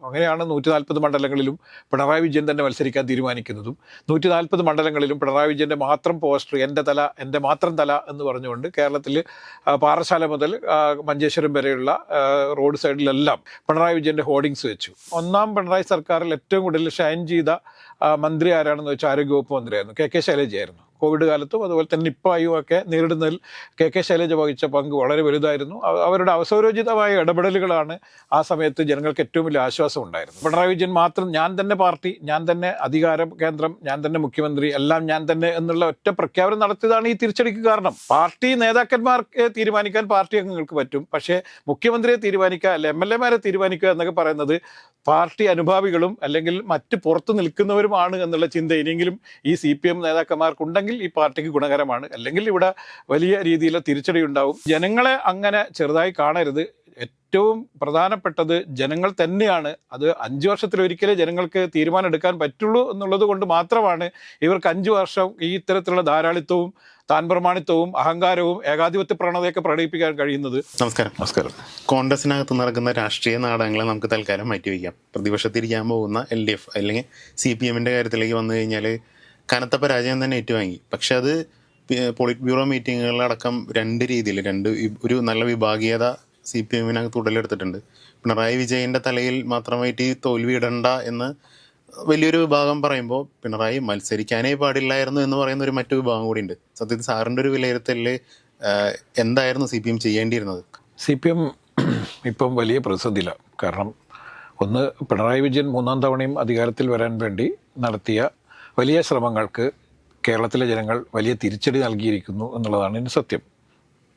അങ്ങനെയാണ് 140 മണ്ഡലങ്ങളിലും പിണറായി വിജയൻ തന്നെ മത്സരിക്കാൻ തീരുമാനിക്കുന്നതും 140 മണ്ഡലങ്ങളിലും പിണറായി വിജയൻ്റെ മാത്രം പോസ്റ്റർ എൻ്റെ തല എൻ്റെ മാത്രം തല എന്ന് പറഞ്ഞുകൊണ്ട് കേരളത്തിൽ പാറശാല മുതൽ മഞ്ചേശ്വരം വരെയുള്ള റോഡ് സൈഡിലെല്ലാം പിണറായി വിജയൻ്റെ ഹോർഡിങ്സ് വെച്ചു. ഒന്നാം പിണറായി സർക്കാരിൽ ഏറ്റവും കൂടുതൽ ഷൈൻ ചെയ്ത മന്ത്രി ആരാണെന്ന് വെച്ചാൽ ആരോഗ്യവകുപ്പ് മന്ത്രിയായിരുന്നു, കെ ശൈലജയായിരുന്നു. കോവിഡ് കാലത്തും അതുപോലെ തന്നെ നിപ്പായും ഒക്കെ നേരിടുന്നതിൽ കെ ശൈലജ വഹിച്ച പങ്ക് വളരെ വലുതായിരുന്നു. അവരുടെ അവസരോചിതമായ ഇടപെടലുകളാണ് ആ സമയത്ത് ജനങ്ങൾക്ക് ഏറ്റവും വലിയ ആശ്വാസം ഉണ്ടായിരുന്നു. പിണറായി വിജയൻ മാത്രം ഞാൻ തന്നെ പാർട്ടി, ഞാൻ തന്നെ അധികാര കേന്ദ്രം, ഞാൻ തന്നെ മുഖ്യമന്ത്രി, എല്ലാം ഞാൻ തന്നെ എന്നുള്ള ഒറ്റ പ്രഖ്യാപനം നടത്തിയതാണ് ഈ തിരിച്ചടിക്ക് കാരണം. പാർട്ടി നേതാക്കന്മാർക്ക് തീരുമാനിക്കാൻ പാർട്ടി അംഗങ്ങൾക്ക് പറ്റും, പക്ഷേ മുഖ്യമന്ത്രിയെ തീരുമാനിക്കുക അല്ലെ MLA-മാരെ തീരുമാനിക്കുക എന്നൊക്കെ പറയുന്നത് പാർട്ടി അനുഭാവികളും അല്ലെങ്കിൽ മറ്റ് പുറത്തു നിൽക്കുന്നവരുമാണ് എന്നുള്ള ചിന്ത ഇനിയെങ്കിലും ഈ CPM നേതാക്കന്മാർക്കുണ്ടെങ്കിൽ ഈ പാർട്ടിക്ക് ഗുണകരമാണ്. അല്ലെങ്കിൽ ഇവിടെ വലിയ രീതിയിലുള്ള തിരിച്ചടി ഉണ്ടാവും. ജനങ്ങളെ അങ്ങനെ ചെറുതായി കാണരുത്. ഏറ്റവും പ്രധാനപ്പെട്ടത് ജനങ്ങൾ തന്നെയാണ്. അത് 5 വർഷത്തിലൊരിക്കലേ ജനങ്ങൾക്ക് തീരുമാനം എടുക്കാൻ പറ്റുള്ളൂ എന്നുള്ളത് കൊണ്ട് മാത്രമാണ് ഇവർക്ക് 5 വർഷം ഈ ഇത്തരത്തിലുള്ള ധാരാളിത്തവും താൻ പ്രമാണിത്വവും അഹങ്കാരവും ഏകാധിപത്യ പ്രവണതയൊക്കെ പ്രകടിപ്പിക്കാൻ കഴിയുന്നത്. നമസ്കാരം. കോൺഗ്രസിനകത്ത് നടക്കുന്ന രാഷ്ട്രീയ നാടകങ്ങളെ നമുക്ക് തൽക്കാലം മാറ്റിവെക്കാം. പ്രതിപക്ഷത്തിരിക്കാൻ പോകുന്ന LDF അല്ലെങ്കിൽ CPM-ൻ്റെ കാര്യത്തിലേക്ക് വന്നു കഴിഞ്ഞാൽ കനത്ത പരാജയം തന്നെ ഏറ്റുവാങ്ങി. പക്ഷെ അത് പോളിറ്റ് ബ്യൂറോ മീറ്റിങ്ങുകളടക്കം രണ്ട് രീതിയിൽ ഒരു നല്ല വിഭാഗീയത CPM-നകത്ത് ഉടലെടുത്തിട്ടുണ്ട്. പിണറായി വിജയൻ്റെ തലയിൽ മാത്രമായിട്ട് ഈ തോൽവി ഇടണ്ട എന്ന് വലിയൊരു വിഭാഗം പറയുമ്പോൾ പിണറായി മത്സരിക്കാനേ പാടില്ലായിരുന്നു എന്ന് പറയുന്ന ഒരു മറ്റു വിഭാഗം കൂടി ഉണ്ട്. സത്യത്തിൽ സാറിൻ്റെ ഒരു വിലയിരുത്തലിൽ എന്തായിരുന്നു CPM ചെയ്യേണ്ടിയിരുന്നത്? CPM ഇപ്പം വലിയ പ്രതിസന്ധിയിലാണ്. കാരണം ഒന്ന്, പിണറായി വിജയൻ 3-ാം തവണയും അധികാരത്തിൽ വരാൻ വേണ്ടി നടത്തിയ വലിയ ശ്രമങ്ങൾക്ക് കേരളത്തിലെ ജനങ്ങൾ വലിയ തിരിച്ചടി നൽകിയിരിക്കുന്നു എന്നുള്ളതാണ് ഇതിന് സത്യം.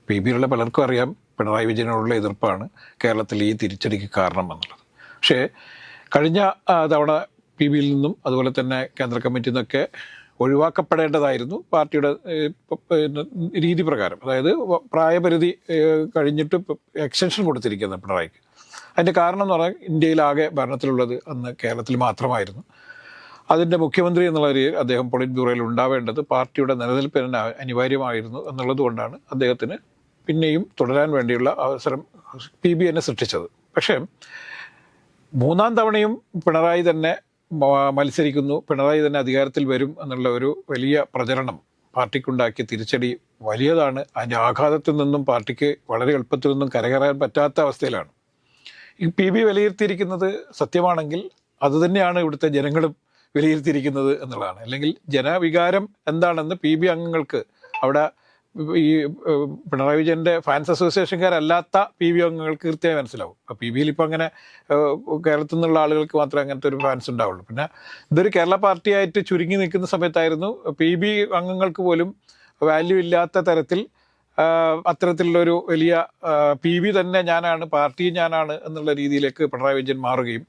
PBയിലുള്ള പലർക്കും അറിയാം പിണറായി വിജയനോടുള്ള എതിർപ്പാണ് കേരളത്തിൽ ഈ തിരിച്ചടിക്ക് കാരണം എന്നുള്ളത്. പക്ഷേ കഴിഞ്ഞ തവണ PBയിൽ നിന്നും അതുപോലെ തന്നെ കേന്ദ്ര കമ്മിറ്റിയിൽ നിന്നൊക്കെ ഒഴിവാക്കപ്പെടേണ്ടതായിരുന്നു പാർട്ടിയുടെ രീതി പ്രകാരം. അതായത് പ്രായപരിധി കഴിഞ്ഞിട്ട് എക്സ്റ്റൻഷൻ കൊടുത്തിരിക്കുന്നത് പിണറായിക്ക്. അതിൻ്റെ കാരണം എന്ന് പറഞ്ഞാൽ ഇന്ത്യയിലാകെ ഭരണത്തിലുള്ളത് അന്ന് കേരളത്തിൽ മാത്രമായിരുന്നു. അതിൻ്റെ മുഖ്യമന്ത്രി എന്നുള്ള രീതിയിൽ അദ്ദേഹം പോളിറ്റ് ബ്യൂറോയിൽ ഉണ്ടാവേണ്ടത് പാർട്ടിയുടെ നിലനിൽപ്പിന് അനിവാര്യമായിരുന്നു എന്നുള്ളത് കൊണ്ടാണ് അദ്ദേഹത്തിന് പിന്നെയും തുടരാൻ വേണ്ടിയുള്ള അവസരം PB എന്നെ സൃഷ്ടിച്ചത്. പക്ഷേ 3-ാം തവണയും പിണറായി തന്നെ മത്സരിക്കുന്നു, പിണറായി തന്നെ അധികാരത്തിൽ വരും എന്നുള്ള ഒരു വലിയ പ്രചരണം പാർട്ടിക്കുണ്ടാക്കിയ തിരിച്ചടി വലിയതാണ്. അതിൻ്റെ ആഘാതത്തിൽ നിന്നും പാർട്ടിക്ക് വളരെ എളുപ്പത്തിൽ നിന്നും കരകയറാൻ പറ്റാത്ത അവസ്ഥയിലാണ്. ഈ PB വിലയിരുത്തിയിരിക്കുന്നത് സത്യമാണെങ്കിൽ അതുതന്നെയാണ് ഇവിടുത്തെ ജനങ്ങളും വിലയിരുത്തിയിരിക്കുന്നത് എന്നുള്ളതാണ്. അല്ലെങ്കിൽ ജനവികാരം എന്താണെന്ന് PB അംഗങ്ങൾക്ക് അവിടെ ഈ പിണറായി വിജയൻ്റെ ഫാൻസ് അസോസിയേഷൻകാരല്ലാത്ത PB അംഗങ്ങൾക്ക് കൃത്യമായി മനസ്സിലാവും. അപ്പോൾ PBയിൽ ഇപ്പോൾ അങ്ങനെ കേരളത്തിൽ നിന്നുള്ള ആളുകൾക്ക് മാത്രമേ അങ്ങനത്തെ ഒരു ഫാൻസ് ഉണ്ടാവുള്ളൂ. പിന്നെ ഇതൊരു കേരള പാർട്ടിയായിട്ട് ചുരുങ്ങി നിൽക്കുന്ന സമയത്തായിരുന്നു PB അംഗങ്ങൾക്ക് പോലും വാല്യൂ ഇല്ലാത്ത തരത്തിൽ അത്തരത്തിലുള്ളൊരു വലിയ PB തന്നെ ഞാനാണ്, പാർട്ടി ഞാനാണ് എന്നുള്ള രീതിയിലേക്ക് പിണറായി വിജയൻ മാറുകയും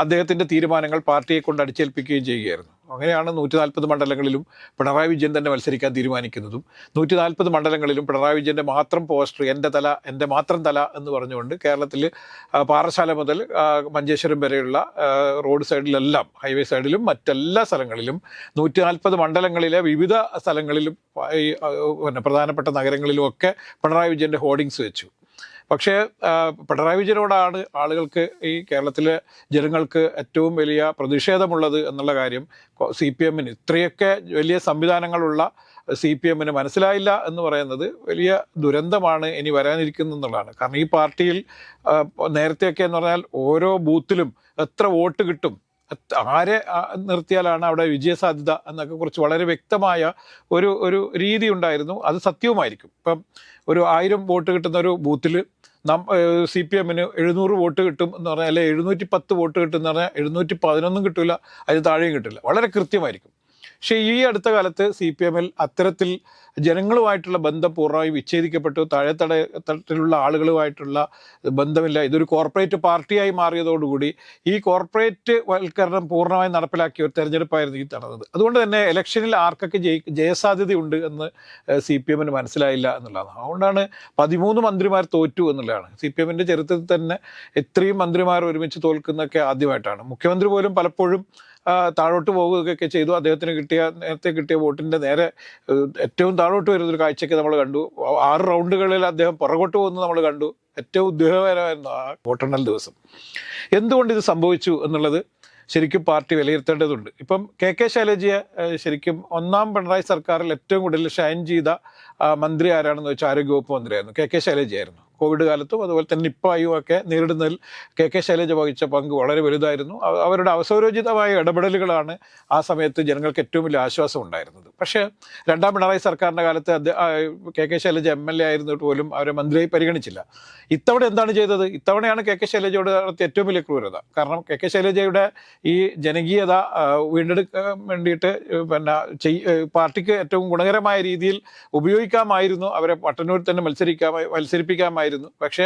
അദ്ദേഹത്തിൻ്റെ തീരുമാനങ്ങൾ പാർട്ടിയെ കൊണ്ട് അടിച്ചേൽപ്പിക്കുകയും ചെയ്യുകയായിരുന്നു. അങ്ങനെയാണ് 140 മണ്ഡലങ്ങളിലും പിണറായി വിജയൻ തന്നെ മത്സരിക്കാൻ തീരുമാനിക്കുന്നതും 140 മണ്ഡലങ്ങളിലും പിണറായി വിജയൻ്റെ മാത്രം പോസ്റ്റർ എൻ്റെ തല എൻ്റെ മാത്രം തല എന്ന് പറഞ്ഞുകൊണ്ട് കേരളത്തിൽ പാറശാല മുതൽ മഞ്ചേശ്വരം വരെയുള്ള റോഡ് സൈഡിലെല്ലാം, ഹൈവേ സൈഡിലും മറ്റെല്ലാ സ്ഥലങ്ങളിലും 140 മണ്ഡലങ്ങളിലെ വിവിധ സ്ഥലങ്ങളിലും പ്രധാനപ്പെട്ട നഗരങ്ങളിലുമൊക്കെ പിണറായി വിജയൻ്റെ ഹോർഡിങ്സ് വെച്ചു. പക്ഷേ പിണറായി വിജയനോടാണ് ആളുകൾക്ക്, ഈ കേരളത്തിലെ ജനങ്ങൾക്ക് ഏറ്റവും വലിയ പ്രതിഷേധമുള്ളത് എന്നുള്ള കാര്യം CPM-ന്, ഇത്രയൊക്കെ വലിയ സംവിധാനങ്ങളുള്ള CPM-ന് മനസ്സിലായില്ല എന്ന് പറയുന്നത് വലിയ ദുരന്തമാണ് ഇനി വരാനിരിക്കുന്നത് എന്നുള്ളതാണ്. കാരണം ഈ പാർട്ടിയിൽ നേരത്തെയൊക്കെ എന്ന് പറഞ്ഞാൽ ഓരോ ബൂത്തിലും എത്ര വോട്ട് കിട്ടും, ആരെ നിർത്തിയാലാണ് അവിടെ വിജയസാധ്യത എന്നൊക്കെ കുറിച്ച് വളരെ വ്യക്തമായ ഒരു രീതി ഉണ്ടായിരുന്നു. അത് സത്യവുമായിരിക്കും. ഇപ്പം ഒരു 1000 വോട്ട് കിട്ടുന്ന ഒരു ബൂത്തിൽ CPM-ന് 700 വോട്ട് കിട്ടും എന്ന് പറഞ്ഞാൽ, അല്ലെ 710 വോട്ട് കിട്ടും എന്ന് പറഞ്ഞാൽ 711 കിട്ടില്ല, അതിന് താഴെയും കിട്ടില്ല. വളരെ കൃത്യമായിരിക്കും. പക്ഷേ ഈ അടുത്ത കാലത്ത് CPM-ൽ അത്തരത്തിൽ ജനങ്ങളുമായിട്ടുള്ള ബന്ധം പൂർണ്ണമായും വിച്ഛേദിക്കപ്പെട്ടു. തട്ടിലുള്ള ആളുകളുമായിട്ടുള്ള ബന്ധമില്ല. ഇതൊരു കോർപ്പറേറ്റ് പാർട്ടിയായി മാറിയതോടുകൂടി ഈ കോർപ്പറേറ്റ് വൽക്കരണം പൂർണ്ണമായും നടപ്പിലാക്കിയ ഒരു തെരഞ്ഞെടുപ്പായിരുന്നു ഈ നടന്നത്. അതുകൊണ്ട് തന്നെ ഇലക്ഷനിൽ ആർക്കൊക്കെ ജയസാധ്യതയുണ്ട് എന്ന് CPM-ന് മനസ്സിലായില്ല എന്നുള്ളതാണ്. അതുകൊണ്ടാണ് 13 മന്ത്രിമാർ തോറ്റു എന്നുള്ളതാണ്. CPM-ൻ്റെ ചരിത്രത്തിൽ തന്നെ ഇത്രയും മന്ത്രിമാർ ഒരുമിച്ച് തോൽക്കുന്നതൊക്കെ ആദ്യമായിട്ടാണ്. മുഖ്യമന്ത്രി പോലും പലപ്പോഴും താഴോട്ട് പോവുകയൊക്കെ ചെയ്തു. അദ്ദേഹത്തിന് നേരത്തെ കിട്ടിയ വോട്ടിൻ്റെ നേരെ ഏറ്റവും താഴോട്ട് വരുന്നൊരു കാഴ്ചയ്ക്ക് നമ്മൾ കണ്ടു. 6 റൗണ്ടുകളിൽ അദ്ദേഹം പുറകോട്ട് പോകുന്നത് നമ്മൾ കണ്ടു. ഏറ്റവും ഉദ്യോഗകരമായിരുന്നു ആ വോട്ടെണ്ണൽ ദിവസം. എന്തുകൊണ്ട് ഇത് സംഭവിച്ചു എന്നുള്ളത് ശരിക്കും പാർട്ടി വിലയിരുത്തേണ്ടതുണ്ട്. ഇപ്പം കെ ശൈലജയെ ശരിക്കും ഒന്നാം പിണറായി സർക്കാരിൽ ഏറ്റവും കൂടുതൽ ഷൈൻ ചെയ്ത മന്ത്രി ആരാണെന്ന് വെച്ചാൽ ആരോഗ്യവകുപ്പ് മന്ത്രിയായിരുന്നു, കെ ശൈലജയായിരുന്നു. കോവിഡ് കാലത്തും അതുപോലെ തന്നെ നിപ്പായും ഒക്കെ നേരിടുന്നതിൽ കെ ശൈലജ വഹിച്ച പങ്ക് വളരെ വലുതായിരുന്നു. അവരുടെ അവസരോചിതമായ ഇടപെടലുകളാണ് ആ സമയത്ത് ജനങ്ങൾക്ക് ഏറ്റവും വലിയ ആശ്വാസം ഉണ്ടായിരുന്നത്. പക്ഷേ രണ്ടാം പിണറായി സർക്കാരിൻ്റെ കാലത്ത് കെ ശൈലജ MLA ആയിരുന്നിട്ട് പോലും അവരെ മന്ത്രിയായി പരിഗണിച്ചില്ല. ഇത്തവണ എന്താണ് ചെയ്തത്? ഇത്തവണയാണ് കെ ശൈലജയോട് നടത്തിയ ഏറ്റവും വലിയ ക്രൂരത. കാരണം കെ ശൈലജയുടെ ഈ ജനകീയത വീണ്ടെടുക്കാൻ വേണ്ടിയിട്ട് പാർട്ടിക്ക് ഏറ്റവും ഗുണകരമായ രീതിയിൽ ഉപയോഗിക്കാമായിരുന്നു. അവരെ മട്ടന്നൂരിൽ തന്നെ മത്സരിപ്പിക്കാമായിരുന്നു. പക്ഷേ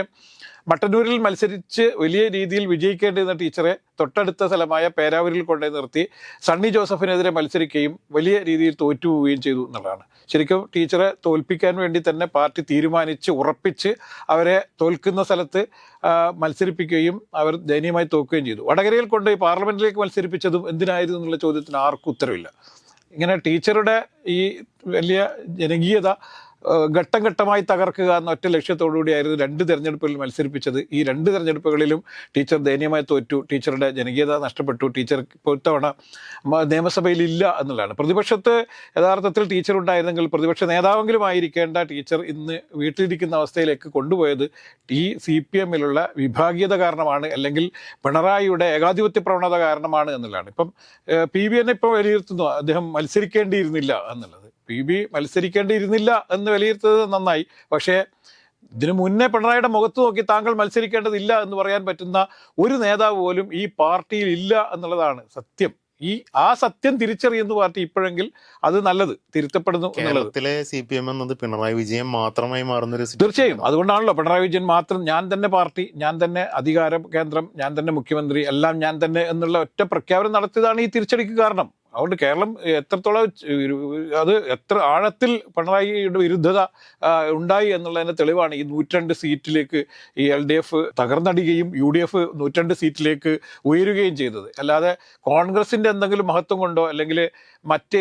മട്ടന്നൂരിൽ മത്സരിച്ച് വലിയ രീതിയിൽ വിജയിക്കേണ്ടിരുന്ന ടീച്ചറെ തൊട്ടടുത്ത സ്ഥലമായ പേരാവൂരിൽ കൊണ്ടുപോയി നിർത്തി സണ്ണി ജോസഫിനെതിരെ മത്സരിക്കുകയും വലിയ രീതിയിൽ തോറ്റുപോവുകയും ചെയ്തു എന്നുള്ളതാണ്. ശരിക്കും ടീച്ചറെ തോൽപ്പിക്കാൻ വേണ്ടി തന്നെ പാർട്ടി തീരുമാനിച്ച് ഉറപ്പിച്ച് അവരെ തോൽക്കുന്ന സ്ഥലത്ത് മത്സരിപ്പിക്കുകയും അവർ ദയനീയമായി തോൽക്കുകയും ചെയ്തു. വടകരയിൽ കൊണ്ടുപോയി പാർലമെന്റിലേക്ക് മത്സരിപ്പിച്ചതും എന്തിനായിരുന്നു എന്നുള്ള ചോദ്യത്തിന് ആർക്കും ഉത്തരവില്ല. ഇങ്ങനെ ടീച്ചറുടെ ഈ വലിയ ജനകീയത ഘട്ടം ഘട്ടമായി തകർക്കുക എന്ന ഒറ്റ ലക്ഷ്യത്തോടുകൂടിയായിരുന്നു 2 തെരഞ്ഞെടുപ്പുകളിൽ മത്സരിപ്പിച്ചത്. ഈ 2 തെരഞ്ഞെടുപ്പുകളിലും ടീച്ചർ ദയനീയമായി തോറ്റു, ടീച്ചറുടെ ജനകീയത നഷ്ടപ്പെട്ടു. ടീച്ചർ ഇപ്പോൾ ഇത്തവണ നിയമസഭയിൽ ഇല്ല എന്നുള്ളതാണ്. പ്രതിപക്ഷത്ത് യഥാർത്ഥത്തിൽ ടീച്ചർ ഉണ്ടായിരുന്നെങ്കിൽ പ്രതിപക്ഷ നേതാവെങ്കിലും ആയിരിക്കേണ്ട ടീച്ചർ ഇന്ന് വീട്ടിലിരിക്കുന്ന അവസ്ഥയിലേക്ക് കൊണ്ടുപോയത് ഈ CPM-ലുള്ള വിഭാഗീയത കാരണമാണ്, അല്ലെങ്കിൽ പിണറായിയുടെ ഏകാധിപത്യ പ്രവണത കാരണമാണ് എന്നുള്ളതാണ്. ഇപ്പം PB ഇപ്പോൾ വിലയിരുത്തുന്നു അദ്ദേഹം മത്സരിക്കേണ്ടിയിരുന്നില്ല എന്നുള്ളത്. PB മത്സരിക്കേണ്ടിയിരുന്നില്ല എന്ന് വിലയിരുത്തുന്നത് നന്നായി. പക്ഷേ ഇതിനു മുന്നേ പിണറായിയുടെ മുഖത്ത് നോക്കി താങ്കൾ മത്സരിക്കേണ്ടതില്ല എന്ന് പറയാൻ പറ്റുന്ന ഒരു നേതാവ് പോലും ഈ പാർട്ടിയിൽ ഇല്ല എന്നുള്ളതാണ് സത്യം. ആ സത്യം തിരിച്ചറിയുന്ന പാർട്ടി ഇപ്പോഴെങ്കിൽ അത് നല്ലത്, തിരുത്തപ്പെടുന്നു എന്നുള്ളത്. കേരളത്തിലെ CPM എന്നത് പിണറായി വിജയൻ മാത്രമായി മാറുന്നൊരു തീർച്ചയായും അതുകൊണ്ടാണല്ലോ പിണറായി വിജയൻ മാത്രം, ഞാൻ തന്നെ പാർട്ടി, ഞാൻ തന്നെ അധികാര കേന്ദ്രം, ഞാൻ തന്നെ മുഖ്യമന്ത്രി, എല്ലാം ഞാൻ തന്നെ എന്നുള്ള ഒറ്റ പ്രഖ്യാപനം നടത്തിയതാണ് ഈ തിരിച്ചടിക്ക് കാരണം. അതുകൊണ്ട് കേരളം എത്രത്തോളം അത് എത്ര ആഴത്തിൽ പിണറായിയുടെ വിരുദ്ധത ഉണ്ടായി എന്നുള്ളതിൻ്റെ തെളിവാണ് ഈ 102 സീറ്റിലേക്ക് ഈ LDF തകർന്നടിയുകയും UDF 102 സീറ്റിലേക്ക് ഉയരുകയും ചെയ്തത്. അല്ലാതെ കോൺഗ്രസിൻ്റെ എന്തെങ്കിലും മഹത്വം കൊണ്ടോ അല്ലെങ്കിൽ മറ്റ്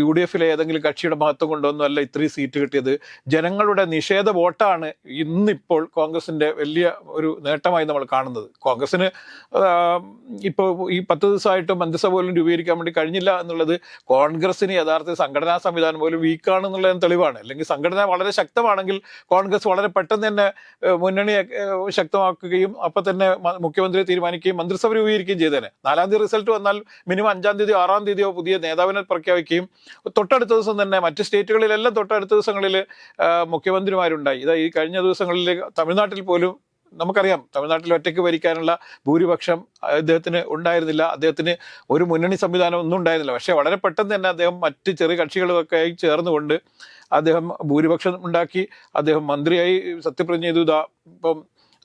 UDF-ലെ ഏതെങ്കിലും കക്ഷിയുടെ മഹത്വം കൊണ്ടൊന്നും അല്ല ഇത്രയും സീറ്റ് കിട്ടിയത്. ജനങ്ങളുടെ നിഷേധ വോട്ടാണ് ഇന്നിപ്പോൾ കോൺഗ്രസിൻ്റെ വലിയ ഒരു നേട്ടമായി നമ്മൾ കാണുന്നത്. കോൺഗ്രസിന് ഇപ്പോൾ ഈ 10 ദിവസമായിട്ട് മന്ത്രിസഭ പോലും രൂപീകരിക്കാൻ വേണ്ടി കഴിഞ്ഞില്ല എന്നുള്ളത് കോൺഗ്രസിന് യഥാർത്ഥ സംഘടനാ സംവിധാനം പോലും വീക്കാണെന്നുള്ളതിന് തെളിവാണ്. അല്ലെങ്കിൽ സംഘടന വളരെ ശക്തമാണെങ്കിൽ കോൺഗ്രസ് വളരെ പെട്ടെന്ന് തന്നെ മുന്നണിയെ ശക്തമാക്കുകയും അപ്പം തന്നെ മുഖ്യമന്ത്രിയെ തീരുമാനിക്കുകയും മന്ത്രിസഭ രൂപീകരിക്കുകയും ചെയ്തേനെ. 4-ാം തീയതി റിസൾട്ട് വന്നാൽ മിനിമം 5-ാം തീയതിയോ 6-ാം തീയതിയോ പുതിയ നേതാവിനെ പ്രഖ്യാപിക്കുകയും തൊട്ടടുത്ത ദിവസം തന്നെ മറ്റ് സ്റ്റേറ്റുകളിലെല്ലാം തൊട്ടടുത്ത ദിവസങ്ങളിൽ മുഖ്യമന്ത്രിമാരുണ്ടായി. ഈ കഴിഞ്ഞ ദിവസങ്ങളിൽ തമിഴ്നാട്ടിൽ പോലും നമുക്കറിയാം, തമിഴ്നാട്ടിൽ ഒറ്റയ്ക്ക് ഭരിക്കാനുള്ള ഭൂരിപക്ഷം അദ്ദേഹത്തിന് ഉണ്ടായിരുന്നില്ല. അദ്ദേഹത്തിന് ഒരു മുന്നണി സംവിധാനം ഒന്നും ഉണ്ടായിരുന്നില്ല. പക്ഷേ വളരെ പെട്ടെന്ന് തന്നെ അദ്ദേഹം മറ്റ് ചെറിയ കക്ഷികളൊക്കെ ആയി ചേർന്നുകൊണ്ട് അദ്ദേഹം ഭൂരിപക്ഷം ഉണ്ടാക്കി. അദ്ദേഹം മന്ത്രിയായി സത്യപ്രതിജ്ഞ ചെയ്തു. ഇപ്പം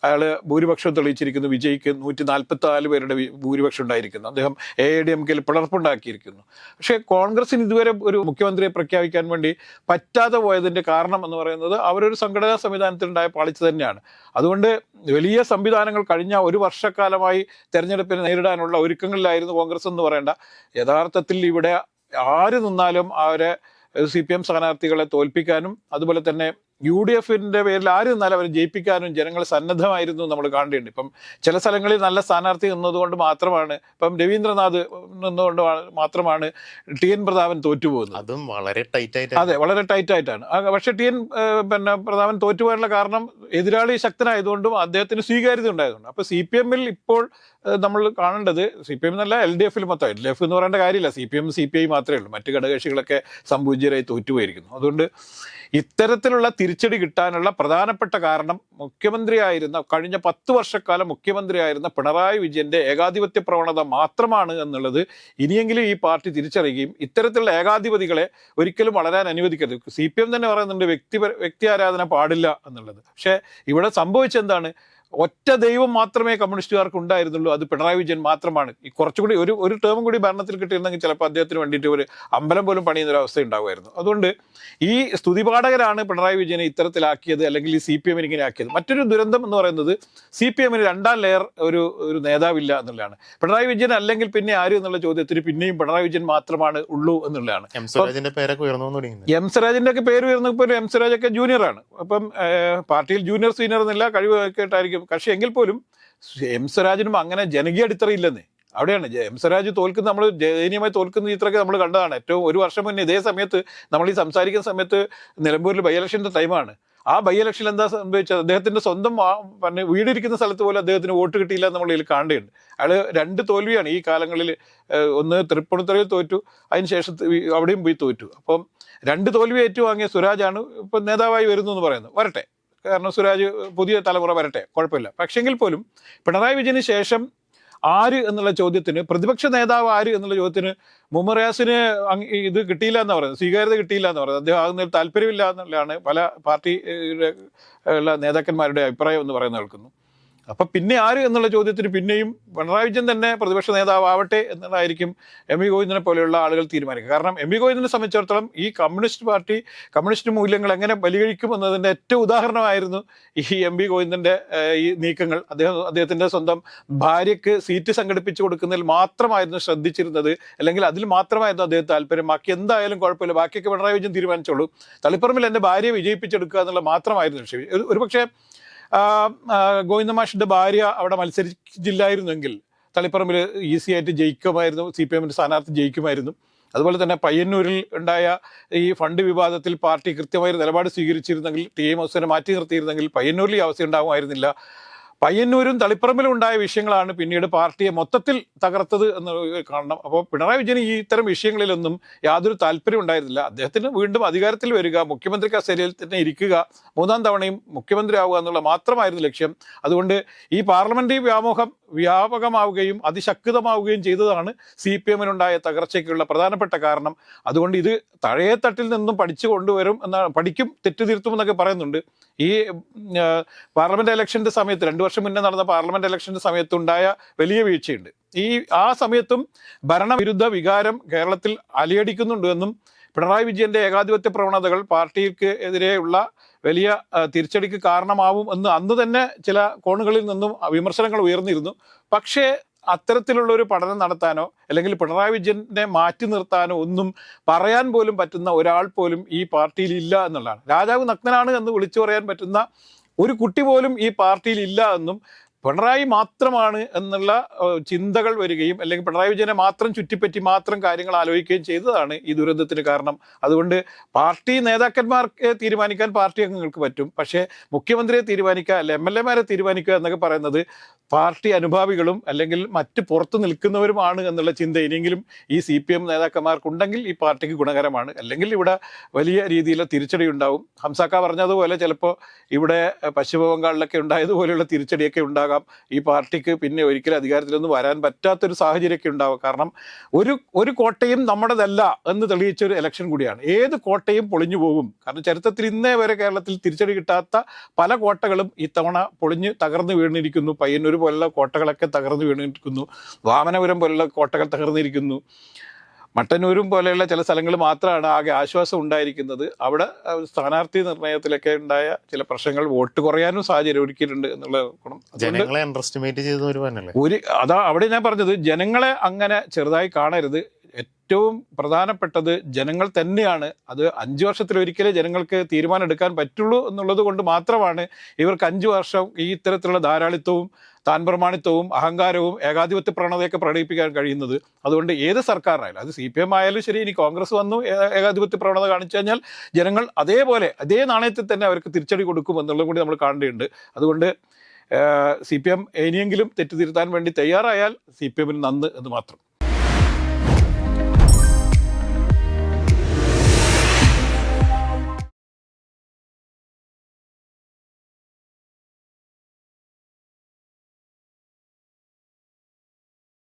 അയാൾ ഭൂരിപക്ഷം തെളിയിച്ചിരിക്കുന്നു. വിജയ്ക്ക് 144 പേരുടെ ഭൂരിപക്ഷം ഉണ്ടായിരിക്കുന്നു. അദ്ദേഹം AIADMK-യിൽ പിളർപ്പുണ്ടാക്കിയിരിക്കുന്നു. പക്ഷേ കോൺഗ്രസിന് ഇതുവരെ ഒരു മുഖ്യമന്ത്രിയെ പ്രഖ്യാപിക്കാൻ വേണ്ടി പറ്റാതെ പോയതിൻ്റെ കാരണം എന്ന് പറയുന്നത് അവരൊരു സംഘടനാ സംവിധാനത്തിലുണ്ടായ പാളിച്ച തന്നെയാണ്. അതുകൊണ്ട് വലിയ സംവിധാനങ്ങൾ കഴിഞ്ഞ ഒരു വർഷക്കാലമായി തെരഞ്ഞെടുപ്പിനെ നേരിടാനുള്ള ഒരുക്കങ്ങളിലായിരുന്നു കോൺഗ്രസ് എന്ന് പറയേണ്ട. യഥാർത്ഥത്തിൽ ഇവിടെ ആര് നിന്നാലും അവരെ CPM സ്ഥാനാർത്ഥികളെ തോൽപ്പിക്കാനും അതുപോലെ തന്നെ UDF-ന്റെ പേരിൽ ആര് നിന്നാലും അവരെ ജയിപ്പിക്കാനും ജനങ്ങൾ സന്നദ്ധമായിരുന്നു നമ്മൾ കാണേണ്ടതുണ്ട്. ഇപ്പം ചില സ്ഥലങ്ങളിൽ നല്ല സ്ഥാനാർത്ഥി നിന്നതുകൊണ്ട് മാത്രമാണ്, ഇപ്പം രവീന്ദ്രനാഥ് നിന്നുകൊണ്ട് മാത്രമാണ് TN പ്രതാപൻ തോറ്റുപോകുന്നത്. അതും വളരെ ടൈറ്റായിട്ട്. അതെ, വളരെ ടൈറ്റായിട്ടാണ്. പക്ഷേ TN പ്രതാപൻ തോറ്റുപോകാനുള്ള കാരണം എതിരാളി ശക്തനായതുകൊണ്ടും അദ്ദേഹത്തിന് സ്വീകാര്യത ഉണ്ടായതുകൊണ്ട്. അപ്പോൾ CPM-ൽ ഇപ്പോൾ നമ്മൾ കാണേണ്ടത്, CPM എന്നല്ല LDF-ൽ മൊത്തം, LDF എന്ന് പറയേണ്ട കാര്യമില്ല, CPM CPI മാത്രമേ ഉള്ളൂ. മറ്റ് ഘടകകക്ഷികളൊക്കെ സംപൂജ്യരായി തോറ്റുപോയിരിക്കുന്നു. അതുകൊണ്ട് ഇത്തരത്തിലുള്ള തിരിച്ചടി കിട്ടാനുള്ള പ്രധാനപ്പെട്ട കാരണം മുഖ്യമന്ത്രിയായിരുന്ന കഴിഞ്ഞ 10 വർഷക്കാലം മുഖ്യമന്ത്രിയായിരുന്ന പിണറായി വിജയന്റെ ഏകാധിപത്യ പ്രവണത മാത്രമാണ് എന്നുള്ളത് ഇനിയെങ്കിലും ഈ പാർട്ടി തിരിച്ചറിയുകയും ഇത്തരത്തിലുള്ള ഏകാധിപതികളെ ഒരിക്കലും വളരാൻ അനുവദിക്കരുത്. CPM തന്നെ പറയുന്നുണ്ട് വ്യക്തി ആരാധന പാടില്ല എന്നുള്ളത്. പക്ഷേ ഇവിടെ സംഭവിച്ചെന്താണ്? ഒറ്റ ദൈവം മാത്രമേ കമ്മ്യൂണിസ്റ്റുകാർക്ക് ഉണ്ടായിരുന്നുള്ളൂ, അത് പിണറായി വിജയൻ മാത്രമാണ്. ഈ കുറച്ചുകൂടി ഒരു ടേമും കൂടി ഭരണത്തിൽ കിട്ടിയിരുന്നെങ്കിൽ ചിലപ്പോൾ അദ്ദേഹത്തിന് വേണ്ടിയിട്ട് ഒരു അമ്പലം പോലും പണിയുന്ന ഒരു അവസ്ഥ ഉണ്ടാകുമായിരുന്നു. അതുകൊണ്ട് ഈ സ്തുതിപാഠകരാണ് പിണറായി വിജയനെ ഇത്തരത്തിലാക്കിയത്, അല്ലെങ്കിൽ ഈ CPM ഇങ്ങനെ ആക്കിയത്. മറ്റൊരു ദുരന്തം എന്ന് പറയുന്നത് CPM രണ്ടാം ലെയർ ഒരു നേതാവില്ല എന്നുള്ളതാണ്. പിണറായി വിജയൻ അല്ലെങ്കിൽ പിന്നെ ആര് എന്നുള്ള ചോദ്യത്തിന് പിന്നെയും പിണറായി വിജയൻ മാത്രമാണ് ഉള്ളൂ എന്നുള്ളതാണ്. എം സ്വരാജിന്റെ പേരൊക്കെ ഉയർന്നു തുടങ്ങി. എം സ്വരാജിന്റെ ഒക്കെ പേര് ഉയർന്നപ്പോൾ എം സ്വരാജൊക്കെ ജൂനിയറാണ്. അപ്പം പാർട്ടിയിൽ ജൂനിയർ സീനിയർ എന്നില്ല, കഴിവ് കേട്ടായിരിക്കും. പക്ഷെ എങ്കിൽ പോലും എം സ്വരാജിനും അങ്ങനെ ജനകീയ അടിത്തറയില്ലെന്നേ. അവിടെയാണ് എം സ്വരാജ് തോൽക്കുന്ന, നമ്മൾ ദയനീയമായി തോൽക്കുന്ന ചിത്രമൊക്കെ നമ്മൾ കണ്ടതാണ്. ഏറ്റവും ഒരു വർഷം മുന്നേ ഇതേ സമയത്ത് നമ്മൾ ഈ സംസാരിക്കുന്ന സമയത്ത് നിലമ്പൂരിൽ ബൈ ഇലക്ഷൻ്റെ ടൈമാണ്. ആ ബൈ ഇലക്ഷനിൽ എന്താ സംഭവിച്ചത്? അദ്ദേഹത്തിന്റെ സ്വന്തം വീടിരിക്കുന്ന സ്ഥലത്ത് പോലും അദ്ദേഹത്തിന് വോട്ട് കിട്ടിയില്ല എന്ന് നമ്മൾ ഇതിൽ കാണേണ്ടതുണ്ട്. അയാൾ 2 തോൽവിയാണ് ഈ കാലങ്ങളിൽ. ഒന്ന് തൃപ്പൂണിത്തുറയിൽ തോറ്റു, അതിനുശേഷം അവിടെയും പോയി തോറ്റു. അപ്പം 2 തോൽവി ഏറ്റുവാങ്ങിയ സുരാജാണ് ഇപ്പം നേതാവായി വരുന്നു എന്ന് പറയുന്നത്. വരട്ടെ, കാരണം സുരാജ് പുതിയ തലമുറ വരട്ടെ, കുഴപ്പമില്ല. പക്ഷെങ്കിൽ പോലും പിണറായി വിജയന് ശേഷം ആര് എന്നുള്ള ചോദ്യത്തിന്, പ്രതിപക്ഷ നേതാവ് ആര് എന്നുള്ള ചോദ്യത്തിന് മുഹമ്മദ് റിയാസിന് ഇത് കിട്ടിയില്ല എന്ന് പറയുന്നത്, സ്വീകാര്യത കിട്ടിയില്ല എന്ന് പറയുന്നത്, അദ്ദേഹം ആകുന്നതിൽ താല്പര്യമില്ല എന്നുള്ളതാണ് പല പാർട്ടിയുടെ നേതാക്കന്മാരുടെ അഭിപ്രായം എന്ന് പറയുന്നത് കേൾക്കുന്നു. അപ്പം പിന്നെ ആര് എന്നുള്ള ചോദ്യത്തിന് പിന്നെയും പിണറായി വിജയൻ തന്നെ പ്രതിപക്ഷ നേതാവട്ടെ എന്നുള്ളതായിരിക്കും എം വി ഗോവിന്ദനെ പോലെയുള്ള ആളുകൾ തീരുമാനിക്കുക. കാരണം എം വി ഗോവിന്ദനെ സംബന്ധിച്ചിടത്തോളം ഈ കമ്മ്യൂണിസ്റ്റ് പാർട്ടി കമ്മ്യൂണിസ്റ്റ് മൂല്യങ്ങൾ എങ്ങനെ ബലികഴിക്കും എന്നതിൻ്റെ ഏറ്റവും ഉദാഹരണമായിരുന്നു ഈ എം വി ഗോവിന്ദൻ്റെ ഈ നീക്കങ്ങൾ. അദ്ദേഹത്തിൻ്റെ സ്വന്തം ഭാര്യയ്ക്ക് സീറ്റ് സംഘടിപ്പിച്ചു കൊടുക്കുന്നതിൽ മാത്രമായിരുന്നു ശ്രദ്ധിച്ചിരുന്നത്, അല്ലെങ്കിൽ അതിൽ മാത്രമായിരുന്നു അദ്ദേഹം താല്പര്യം. ബാക്കി എന്തായാലും കുഴപ്പമില്ല, ബാക്കിയൊക്കെ പിണറായി വിജയൻ തീരുമാനിച്ചോളൂ, തളിപ്പറമ്പിൽ എൻ്റെ ഭാര്യയെ വിജയിപ്പിച്ചെടുക്കുക എന്നുള്ള മാത്രമായിരുന്നു വിഷയം. ഒരുപക്ഷെ ഗോവിന്ദ മാഷിന്റെ ഭാര്യ അവിടെ മത്സരിച്ചില്ലായിരുന്നെങ്കിൽ തളിപ്പറമ്പിൽ ഈസി ആയിട്ട് ജയിക്കുമായിരുന്നു, CPM സ്ഥാനാർത്ഥി ജയിക്കുമായിരുന്നു. അതുപോലെ തന്നെ പയ്യന്നൂരിൽ ഉണ്ടായ ഈ ഫണ്ട് വിവാദത്തിൽ പാർട്ടി കൃത്യമായ നിലപാട് സ്വീകരിച്ചിരുന്നെങ്കിൽ, TM ഹുസൈനെ മാറ്റി നിർത്തിയിരുന്നെങ്കിൽ പയ്യന്നൂരിൽ ഈ അവസ്ഥ ഉണ്ടാകുമായിരുന്നില്ല. പയ്യന്നൂരും തളിപ്പറമ്പിലും ഉണ്ടായ വിഷയങ്ങളാണ് പിന്നീട് പാർട്ടിയെ മൊത്തത്തിൽ തകർത്തത് എന്ന് കാണണം. അപ്പോൾ പിണറായി വിജയന് ഈ ഇത്തരം വിഷയങ്ങളിലൊന്നും യാതൊരു താല്പര്യം ഉണ്ടായിരുന്നില്ല. അദ്ദേഹത്തിന് വീണ്ടും അധികാരത്തിൽ വരിക, മുഖ്യമന്ത്രി കസേരയിൽ തന്നെ ഇരിക്കുക, 3ാം തവണയും മുഖ്യമന്ത്രി ആവുക എന്നുള്ള മാത്രമായിരുന്നു ലക്ഷ്യം. അതുകൊണ്ട് ഈ പാർലമെന്ററി വ്യാമോഹം വ്യാപകമാവുകയും അതിശക്തമാവുകയും ചെയ്തതാണ് CPM തകർച്ചയ്ക്കുള്ള പ്രധാനപ്പെട്ട കാരണം. അതുകൊണ്ട് ഇത് തഴയത്തട്ടിൽ നിന്നും പഠിച്ചു കൊണ്ടുവരും എന്നാണ്, പഠിക്കും, തെറ്റുതിരുത്തുമെന്നൊക്കെ പറയുന്നുണ്ട്. ഈ പാർലമെന്റ് ഇലക്ഷന്റെ സമയത്ത് 2 വർഷം മുന്നേ നടന്ന പാർലമെന്റ് ഇലക്ഷന്റെ സമയത്തുണ്ടായ വലിയ വീഴ്ചയുണ്ട്. ആ സമയത്തും ഭരണവിരുദ്ധ വികാരം കേരളത്തിൽ അലയടിക്കുന്നുണ്ട് എന്നും പിണറായി വിജയന്റെ ഏകാധിപത്യ പ്രവണതകൾ പാർട്ടിക്ക് എതിരെയുള്ള വലിയ തിരിച്ചടിക്ക് കാരണമാവും എന്ന് അന്ന് തന്നെ ചില കോണുകളിൽ നിന്നും വിമർശനങ്ങൾ ഉയർന്നിരുന്നു. പക്ഷേ അത്തരത്തിലുള്ള ഒരു പഠനം നടത്താനോ അല്ലെങ്കിൽ പിണറായി വിജയനെ മാറ്റി നിർത്താനോ ഒന്നും പറയാൻ പോലും പറ്റുന്ന ഒരാൾ പോലും ഈ പാർട്ടിയിൽ ഇല്ല എന്നുള്ളതാണ്. രാജാവ് നഗ്നനാണ് എന്ന് വിളിച്ചു പറയാൻ പറ്റുന്ന ഒരു കുട്ടി പോലും ഈ പാർട്ടിയിൽ ഇല്ല എന്നും പിണറായി മാത്രമാണ് എന്നുള്ള ചിന്തകൾ വരികയും അല്ലെങ്കിൽ പിണറായി വിജയനെ മാത്രം ചുറ്റിപ്പറ്റി മാത്രം കാര്യങ്ങൾ ആലോചിക്കുകയും ചെയ്തതാണ് ഈ ദുരന്തത്തിന് കാരണം. അതുകൊണ്ട് പാർട്ടി നേതാക്കന്മാർക്ക് തീരുമാനിക്കാൻ പാർട്ടി അംഗങ്ങൾക്ക് പറ്റും, പക്ഷേ മുഖ്യമന്ത്രിയെ തീരുമാനിക്കുക അല്ലെ MLA-മാരെ തീരുമാനിക്കുക എന്നൊക്കെ പറയുന്നത് പാർട്ടി അനുഭാവികളും അല്ലെങ്കിൽ മറ്റ് പുറത്തു നിൽക്കുന്നവരുമാണ് എന്നുള്ള ചിന്ത ഇനിയെങ്കിലും ഈ CPM നേതാക്കന്മാർക്കുണ്ടെങ്കിൽ ഈ പാർട്ടിക്ക് ഗുണകരമാണ്. അല്ലെങ്കിൽ ഇവിടെ വലിയ രീതിയിൽ തിരിച്ചടി ഉണ്ടാവും. ഹംസാക്ക പറഞ്ഞതുപോലെ ചിലപ്പോൾ ഇവിടെ പശ്ചിമ ബംഗാളിലൊക്കെ ഉണ്ടായതുപോലെയുള്ള തിരിച്ചടിയൊക്കെ ഉണ്ടാകാം. ഈ പാർട്ടിക്ക് പിന്നെ ഒരിക്കലും അധികാരത്തിലൊന്നും വരാൻ പറ്റാത്തൊരു സാഹചര്യമൊക്കെ ഉണ്ടാവും. കാരണം ഒരു കോട്ടയും നമ്മുടേതല്ല എന്ന് തെളിയിച്ചൊരു ഇലക്ഷൻ കൂടിയാണ്. ഏത് കോട്ടയും പൊളിഞ്ഞു പോകും. കാരണം ചരിത്രത്തിൽ ഇന്നേ വരെ കേരളത്തിൽ തിരിച്ചടി കിട്ടാത്ത പല കോട്ടകളും ഇത്തവണ പൊളിഞ്ഞ് തകർന്നു വീണിരിക്കുന്നു. പയ്യന്നൂർ പോലുള്ള കോട്ടകളൊക്കെ തകർന്നു വീണിരിക്കുന്നു. വാമനപുരം പോലുള്ള കോട്ടകൾ തകർന്നിരിക്കുന്നു. മട്ടന്നൂരും പോലെയുള്ള ചില സ്ഥലങ്ങൾ മാത്രമാണ് ആകെ ആശ്വാസം ഉണ്ടായിരിക്കുന്നത്. അവിടെ സ്ഥാനാർത്ഥി നിർണയത്തിലൊക്കെ ഉണ്ടായ ചില പ്രശ്നങ്ങൾ വോട്ട് കുറയാനും സാഹചര്യം ഒരുക്കിയിട്ടുണ്ട് എന്നുള്ള ഗുണം. ജനങ്ങളെ അണ്ടർഎസ്റ്റിമേറ്റ് ചെയ്ത അതാ അവിടെ ഞാൻ പറഞ്ഞത്, ജനങ്ങളെ അങ്ങനെ ചെറുതായി കാണരുത്. ഏറ്റവും പ്രധാനപ്പെട്ടത് ജനങ്ങൾ തന്നെയാണ്. അത് 5 വർഷത്തിലൊരിക്കലേ ജനങ്ങൾക്ക് തീരുമാനം എടുക്കാൻ പറ്റുള്ളൂ എന്നുള്ളത് കൊണ്ട് മാത്രമാണ് ഇവർക്ക് 5 വർഷം ഈ ഇത്തരത്തിലുള്ള ധാരാളിത്തവും താൻ പ്രമാണിത്വവും അഹങ്കാരവും ഏകാധിപത്യ പ്രവണതയൊക്കെ പ്രകടിപ്പിക്കാൻ കഴിയുന്നത്. അതുകൊണ്ട് ഏത് സർക്കാരായാലും, അത് CPM ആയാലും ശരി, ഇനി കോൺഗ്രസ് വന്നു ഏകാധിപത്യ പ്രവണത കാണിച്ചു കഴിഞ്ഞാൽ ജനങ്ങൾ അതേപോലെ അതേ നാണയത്തിൽ തന്നെ അവർക്ക് തിരിച്ചടി കൊടുക്കും എന്നുള്ളത് കൂടി നമ്മൾ കാണേണ്ടതുണ്ട്. അതുകൊണ്ട് CPM ഇനിയെങ്കിലും തെറ്റുതിരുത്താൻ വേണ്ടി തയ്യാറായാൽ CPM നന്ന് എന്ന് മാത്രം.